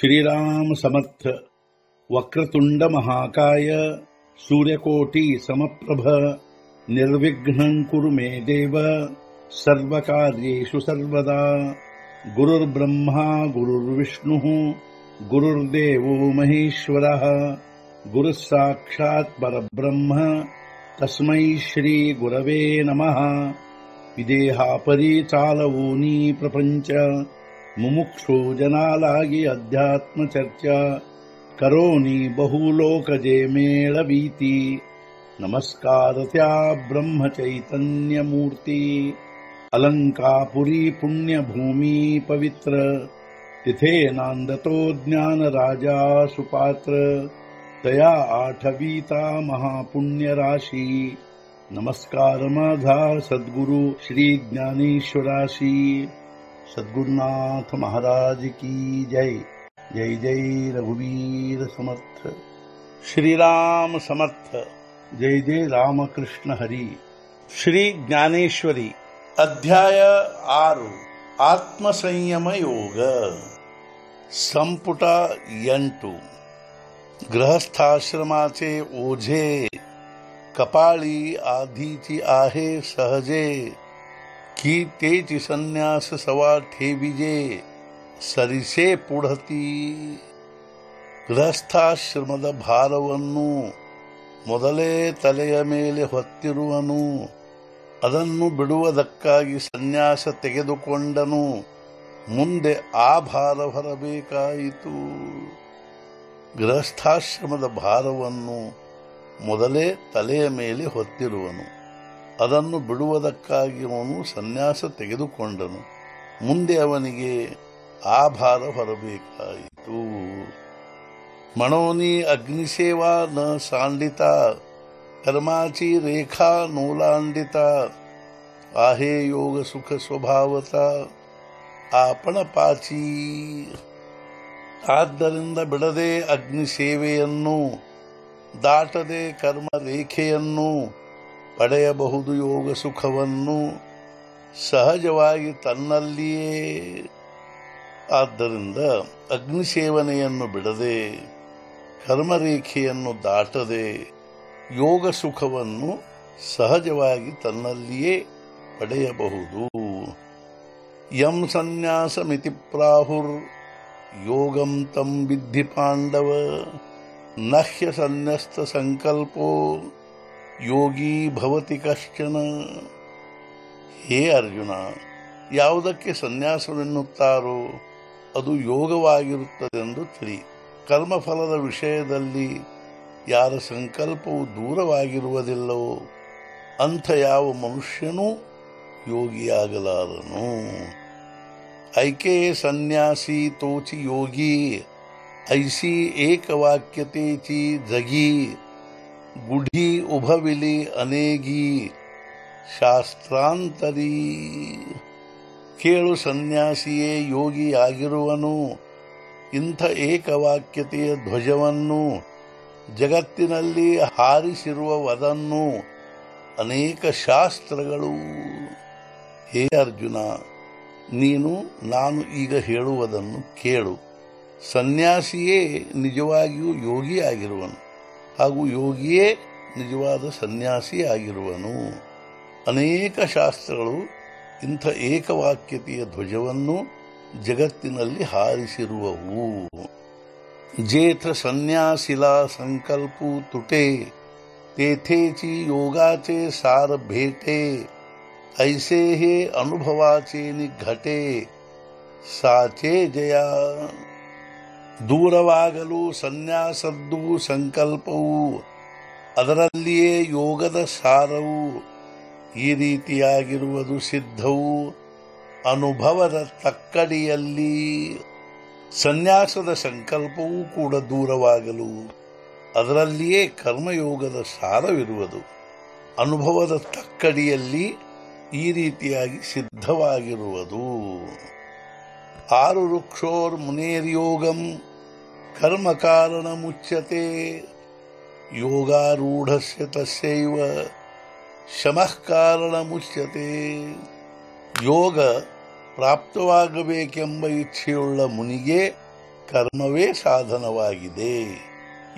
श्रीराम समर्थ। वक्रतुंड महाकाय सूर्यकोटि समप्रभ निर्विघ्नं कुरु मे देव सर्वकार्येषु सर्वदा। गुरुर्ब्रह्मा गुरुर्विष्णुः गुरुर्देवो महेश्वरः गुरुः साक्षात् परब्रह्म तस्मै श्री गुरवे नमः। विदेहापरि चालवूनी प्रपंच मुमुक्षु जनालागी अध्यात्म चर्चा करोनी बहुलोकजे मेळवीती। नमस्कार त्या ब्रह्म चैतन्य मूर्ती अलंकापुरी पुण्यभूमी पवित्र तिथे नांदतो ज्ञान राजा सुपात्र तया आठवीता महापुण्य राशी। नमस्कार माझा सद्गुरु श्री ज्ञानेश्वराशी। सद्गुरुनाथ महाराज की जय। जय जय रघुवीर समर्थ। श्री राम समर्थ। जय जय रामकृष्ण हरी। श्री ज्ञानेश्वरी अध्याय 6 आत्मसंयम योग संपुट 8। गृहस्थाश्रमाचे ओझे कपाळी आधीची आहे सहजे की तेची संन्यास सवा ठेविजे ಸರಿಸೆ ಪುಢತಿ। ಗೃಹಸ್ಥಾಶ್ರಮದ ಭಾರವನ್ನು ಮೊದಲೇ ತಲೆಯ ಮೇಲೆ ಹೊತ್ತಿರುವನು, ಅದನ್ನು ಬಿಡುವುದಕ್ಕಾಗಿ ಸನ್ಯಾಸ ತೆಗೆದುಕೊಂಡನು, ಮುಂದೆ ಆ ಭಾರ ಹೊರಬೇಕಾಯಿತು। ಗೃಹಸ್ಥಾಶ್ರಮದ ಭಾರವನ್ನು ಮೊದಲೇ ತಲೆಯ ಮೇಲೆ ಹೊತ್ತಿರುವನು, ಅದನ್ನು ಬಿಡುವುದಕ್ಕಾಗಿ ಅವನು ಸನ್ಯಾಸ ತೆಗೆದುಕೊಂಡನು, ಮುಂದೆ ಅವನಿಗೆ ಆ ಭಾರ ಹೊರಬೇಕಾಯಿತು। म्हणोनी अग्निसेवा न सांडिता कर्माची रेखा नोलांडिता आहे योग सुख स्वभावता आपण पाची। ಆದ್ದರಿಂದ ಬಿಡದೆ ಅಗ್ನಿ ಸೇವೆಯನ್ನು ದಾಟದೆ ಕರ್ಮ ರೇಖೆಯನ್ನು ಪಡೆಯಬಹುದು ಯೋಗ ಸುಖವನ್ನು ಸಹಜವಾಗಿ ತನ್ನಲ್ಲಿಯೇ। ಆದ್ದರಿಂದ ಅಗ್ನಿ ಸೇವನೆಯನ್ನು ಬಿಡದೆ ಕರ್ಮರೇಖೆಯನ್ನು ದಾಟದೆ ಯೋಗ ಸುಖವನ್ನು ಸಹಜವಾಗಿ ತನ್ನಲ್ಲಿಯೇ ಪಡೆಯಬಹುದು। ಯಂ ಸನ್ಯಾಸಮಿತಿ ಪ್ರಾಹುರ್ ಯೋಗಂ ತಂ ವಿದ್ಧಿ ಪಾಂಡವ ನಹ್ಯ ಸನ್ಯಸ್ತ ಸಂಕಲ್ಪೋ ಯೋಗಿ ಭವತಿ ಕಶ್ಚನ। ಹೇ ಅರ್ಜುನ, ಯಾವುದಕ್ಕೆ ಸನ್ಯಾಸವೆನ್ನುತ್ತಾರೋ ಅದು ಯೋಗವಾಗಿರುತ್ತದೆಂದು ತಿಳಿ। ಕರ್ಮಫಲದ ವಿಷಯದಲ್ಲಿ ಯಾರ ಸಂಕಲ್ಪವು ದೂರವಾಗಿರುವುದಿಲ್ಲವೋ ಅಂಥ ಯಾವ ಮನುಷ್ಯನೂ ಯೋಗಿಯಾಗಲಾರನು। ಐಕೆ ಸನ್ಯಾಸಿ ತೋಚಿ ಯೋಗಿ ಐಸಿ ಏಕವಾಕ್ಯತೆಚಿ ಜಗಿ ಗುಢಿ ಉಭವಿಲಿ ಅನೇಗಿ ಶಾಸ್ತ್ರಾಂತರಿ। ಕೇಳು, ಸನ್ಯಾಸಿಯೇ ಯೋಗಿಯಾಗಿರುವನು, ಇಂಥ ಏಕವಾಕ್ಯತೆಯ ಧ್ವಜವನ್ನು ಜಗತ್ತಿನಲ್ಲಿ ಹಾರಿಸಿರುವವದನ್ನು ಅನೇಕ ಶಾಸ್ತ್ರಗಳು। ಹೇ ಅರ್ಜುನ, ನೀನು ನಾನು ಈಗ ಹೇಳುವುದನ್ನು ಕೇಳು। ಸನ್ಯಾಸಿಯೇ ನಿಜವಾಗಿಯೂ ಯೋಗಿಯಾಗಿರುವನು, ಹಾಗೂ ಯೋಗಿಯೇ ನಿಜವಾದ ಸನ್ಯಾಸಿಯಾಗಿರುವನು। ಅನೇಕ ಶಾಸ್ತ್ರಗಳು ಇಂಥ ಏಕವಾಕ್ಯತೆಯ ಧ್ವಜವನ್ನು ಜಗತ್ತಿನಲ್ಲಿ ಹಾರಿಸಿರುವವು। जेथ संन्यासीला संकल्पू तुटे तेथेची योगाचे सार भेटे ऐसे हे अनुभवाचे निघटे साचे जया। ದೂರವಾಗಲು ಸನ್ಯಾಸದ್ದು ಸಂಕಲ್ಪವು, ಅದರಲ್ಲಿಯೇ ಯೋಗದ ಸಾರವು ಈ ರೀತಿಯಾಗಿರುವುದು ಸಿದ್ಧವು ಅನುಭವದ ತಕ್ಕಡಿಯಲ್ಲಿ। ಸನ್ಯಾಸದ ಸಂಕಲ್ಪವೂ ಕೂಡ ದೂರವಾಗಲು ಅದರಲ್ಲಿಯೇ ಕರ್ಮಯೋಗದ ಸಾರವಿರುವುದು ಅನುಭವದ ತಕ್ಕಡಿಯಲ್ಲಿ ಈ ರೀತಿಯಾಗಿ ಸಿದ್ಧವಾಗಿರುವುದು। 6 ವೃಕ್ಷೋರ್ ಮುನೇರ್ಯೋಗಂ ಕರ್ಮ ಕಾರಣ ಮುಚ್ಯತೆ ಯೋಗಾರೂಢಸ್ಯ ತಸ್ಯೈವ ಶಮಃ ಕಾರಣ ಮುಚ್ಯತೆ। ಯೋಗ ಪ್ರಾಪ್ತವಾಗಬೇಕೆಂಬ ಇಚ್ಛೆಯುಳ್ಳ ಮುನಿಗೆ ಕರ್ಮವೇ ಸಾಧನವಾಗಿದೆ.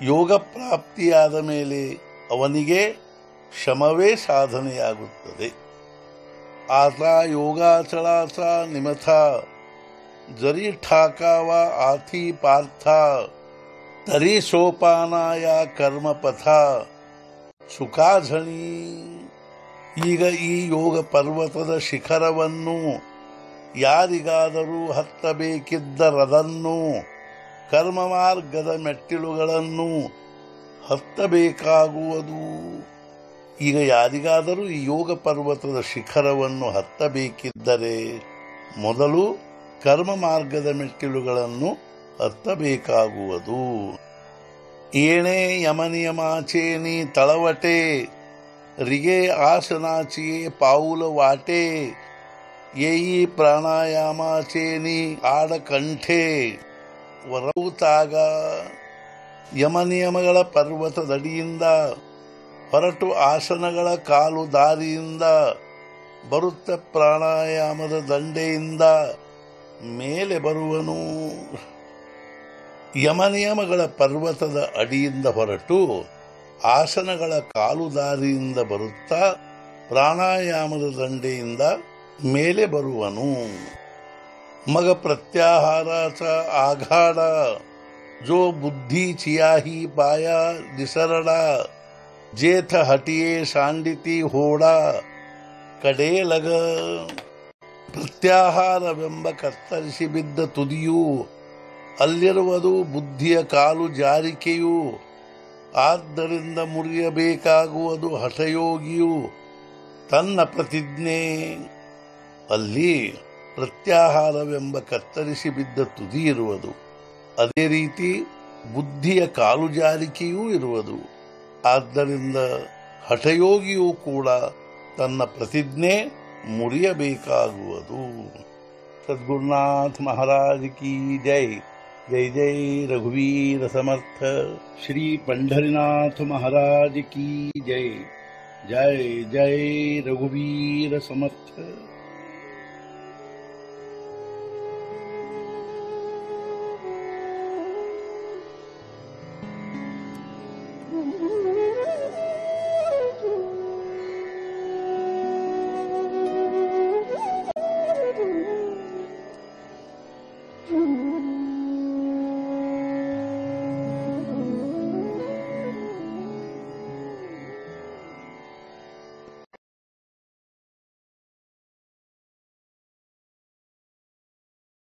ಯೋಗ ಪ್ರಾಪ್ತಿಯಾದ ಮೇಲೆ ಅವನಿಗೆ ಶಮವೇ ಸಾಧನೆಯಾಗುತ್ತದೆ. ಆತ ಯೋಗಾಚಳಾಚ ನಿಮಥ ಜರಿ ಠಾಕಾವ ಆಥಿ ಪಾರ್ಥ ತರಿ ಸೋಪಾನಾಯ ಕರ್ಮಪಥ ಸುಖಾಝಣಿ. ಈಗ ಈ ಯೋಗ ಪರ್ವತದ ಶಿಖರವನ್ನು ಯಾರಿಗಾದರೂ ಹತ್ತಬೇಕಿದ್ದರದನ್ನು ಕರ್ಮ ಮಾರ್ಗದ ಮೆಟ್ಟಿಲುಗಳನ್ನು ಹತ್ತಬೇಕಾಗುವುದು. ಈಗ ಯಾರಿಗಾದರೂ ಈ ಯೋಗ ಪರ್ವತದ ಶಿಖರವನ್ನು ಹತ್ತಬೇಕಿದ್ದರೆ ಮೊದಲು ಕರ್ಮ ಮಾರ್ಗದ ಮೆಟ್ಟಿಲುಗಳನ್ನು ಹತ್ತಬೇಕಾಗುವುದು. ಏಣೆ ಯಮನಿಯಮಾಚೇನಿ ತಳವಟೆ ರಿಗೆ ಆಸನಾಚಿಯೇ ಪಾವುಲ ವಾಟೆ ಏಯಿ ಪ್ರಾಣಾಯಾಮಾಚೇನಿ ಆಡಕಂಠೆ ವರವುತಾಗ. ಯಮನಿಯಮಗಳ ಪರ್ವತದಡಿಯಿಂದ ಹೊರಟು ಆಸನಗಳ ಕಾಲು ದಾರಿಯಿಂದ ಬರುತ್ತ ಪ್ರಾಣಾಯಾಮದ ದಂಡೆಯಿಂದ ಮೇಲೆ ಬರುವನು. ಯಮನಿಯಮಗಳ ಪರ್ವತದ ಅಡಿಯಿಂದ ಹೊರಟು ಆಸನಗಳ ಕಾಲು ದಾರಿಯಿಂದ ಬರುತ್ತಾ ಪ್ರಾಣಾಯಾಮದ ದಂಡೆಯಿಂದ ಮೇಲೆ ಬರುವನು. ಮಗ ಪ್ರತ್ಯಾಹಾರಾಚ ಆಘಾಡ ಜೋ ಬುದ್ಧಿ ಚಿಯಾಹಿ ಪಾಯ ನಿಸರಡ ಜೇಥ ಹಟಿಯೇ ಶಾಂಡಿತಿ ಹೋಡ ಕಡೇಲಗ. ಪ್ರತ್ಯಾಹಾರವೆಂಬ ಕತ್ತರಿಸಿ ಬಿದ್ದ ತುದಿಯೂ ಅಲ್ಲಿರುವುದು ಬುದ್ಧಿಯ ಕಾಲು ಜಾರಿಕೆಯೂ. ಆದ್ದರಿಂದ ಮುರಿಯಬೇಕಾಗುವುದು ಹಠಯೋಗಿಯು ತನ್ನ ಪ್ರತಿಜ್ಞೆ. ಅಲ್ಲಿ ಪ್ರತ್ಯಾಹಾರವೆಂಬ ಕತ್ತರಿಸಿ ಬಿದ್ದ ತುದಿ ಇರುವುದು, ಅದೇ ರೀತಿ ಬುದ್ಧಿಯ ಕಾಲು ಜಾರಿಕೆಯೂ ಇರುವುದು. ಆದ್ದರಿಂದ ಹಠಯೋಗಿಯೂ ಕೂಡ ತನ್ನ ಪ್ರತಿಜ್ಞೆ ಮುರಿಯಬೇಕಾಗುವುದು. ಸದ್ಗುರುನಾಥ ಮಹಾರಾಜ್ ಕಿ ಜೈ. ಜೈ ಜೈ ರಘುವೀರ ಸಮರ್ಥ. ಶ್ರೀ पंढरीनाथ महाराज की जय. जय जय रघुवीर समर्थ.